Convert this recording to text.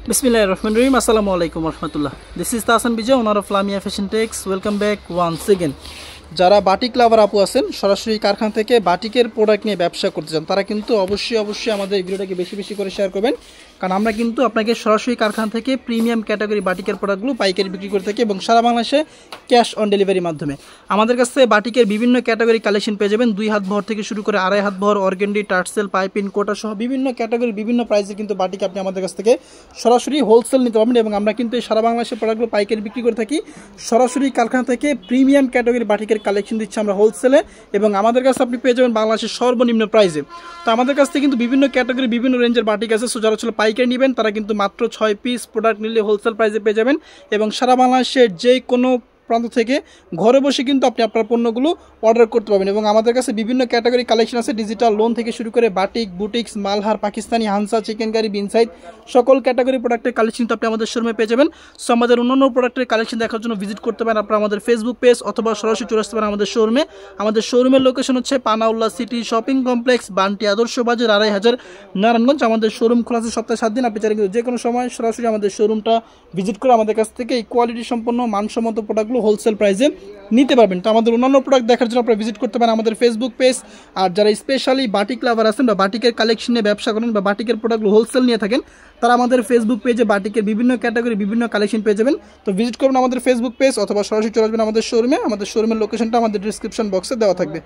Bismillahirrahmanirrahim. Assalamualaikum warahmatullah. This is Tasan Bijay, owner of Lamia Fashion Techs. Welcome back once again. যারা batik লাভার আপু আছেন সরাসরি কারখানা থেকে বাটিকের প্রোডাক্ট নিয়ে ব্যবসা করতে চান তারা কিন্তু অবশ্যই আমাদের ভিডিওটাকে বেশি করে শেয়ার করবেন, কারণ আমরা কিন্তু আপনাকে সরাসরি কারখানা থেকে প্রিমিয়াম ক্যাটাগরি বাটিকের প্রোডাক্টগুলো পাইকারি বিক্রি করে থাকি এবং সারা বাংলাদেশে ক্যাশ অন ডেলিভারির মাধ্যমে। আমাদের কাছে বাটিকের বিভিন্ন ক্যাটাগরি কালেকশন পেয়ে যাবেন, 2 হাত ভর থেকে শুরু করে 2.5 হাত ভর, অর্গেন্ডি, টার্সেল, পাইপিং, কোটা সহ বিভিন্ন ক্যাটাগরি বিভিন্ন প্রাইসে কিন্তু বাটিক আপনি আমাদের কাছ থেকে সরাসরি হোলসেল নিতে পারবেন এবং আমরা কিন্তু এই সারা বাংলাদেশের প্রোডাক্টগুলো পাইকারি বিক্রি করে থাকি। সরাসরি কারখানা থেকে প্রিমিয়াম ক্যাটাগরি বাটিকের কালেকশন দিচ্ছি আমরা হোলসেলে এবং আমাদের কাছে আপনি পেয়ে যাবেন বাংলাদেশের সর্বনিম্ন প্রাইসে। তো আমাদের কাছ থেকে কিন্তু বিভিন্ন ক্যাটাগরি বিভিন্ন রেঞ্জের বাটিক আছে, সো যারা আসলে পাইকারি নেবেন তারা কিন্তু মাত্র 6 পিস প্রোডাক্ট নিলে হোলসেল প্রাইসে পেয়ে যাবেন এবং সারা বাংলাদেশের যে কোনো প্রান্ত থেকে ঘরে বসে কিন্তু আপনি আপনার পণ্যগুলো অর্ডার করতে পারবেন এবং আমাদের কাছে বিভিন্ন ক্যাটাগরি কালেকশন আছে, ডিজিটাল লোন থেকে শুরু করে batik, boutiques, Malhar, Pakistani, হানসা, chicken curry, বিনসাইড সকল ক্যাটাগরি প্রোডাক্টের কালেকশন তো আপনি আমাদের শোরুমে পেয়ে যাবেন। সো আমাদের অন্যান্য প্রোডাক্টের কালেকশন দেখার জন্য ভিজিট করতে পারেন আপনারা আমাদের ফেসবুক পেজ অথবা সরাসরি চলে আসতে পারেন আমাদের শোরুমে। আমাদের শোরুমের লোকেশন হচ্ছে Panaullah city shopping complex, Bunty আদর্শ বাজার, 2500 নারায়ণগঞ্জ। আমাদের শোরুম খোলা আছে সপ্তাহে 7 দিন। আপনি চাইলে কিন্তু যে কোনো সময় সরাসরি আমাদের শোরুমটা ভিজিট করে আমাদের কাছ থেকে এই কোয়ালিটি সম্পন্ন মানসম্মত প্রোডাক্টগুলো হোলসেল প্রাইসে নিতে পারবেন। তো আমাদের অন্যান্য প্রোডাক্ট দেখার জন্য আপনারা ভিজিট করতে পারেন আমাদের ফেসবুক পেজ। আর যারা স্পেশালি বাটিক লাভার আছেন বা বাটিকের কালেকশন নিয়ে ব্যবসা করেন বা বাটিকের প্রোডাক্টগুলো হোলসেল নিয়ে থাকেন তারা আমাদের ফেসবুক পেজে বাটিকের বিভিন্ন ক্যাটাগরি বিভিন্ন কালেকশন পেয়ে যাবেন। তো ভিজিট করবেন আমাদের ফেসবুক পেজ অথবা সরাসরি চলে আসবেন আমাদের শোরুমে। আমাদের শোরুমের লোকেশনটা আমাদের ডিসক্রিপশন বক্সে দেওয়া থাকবে।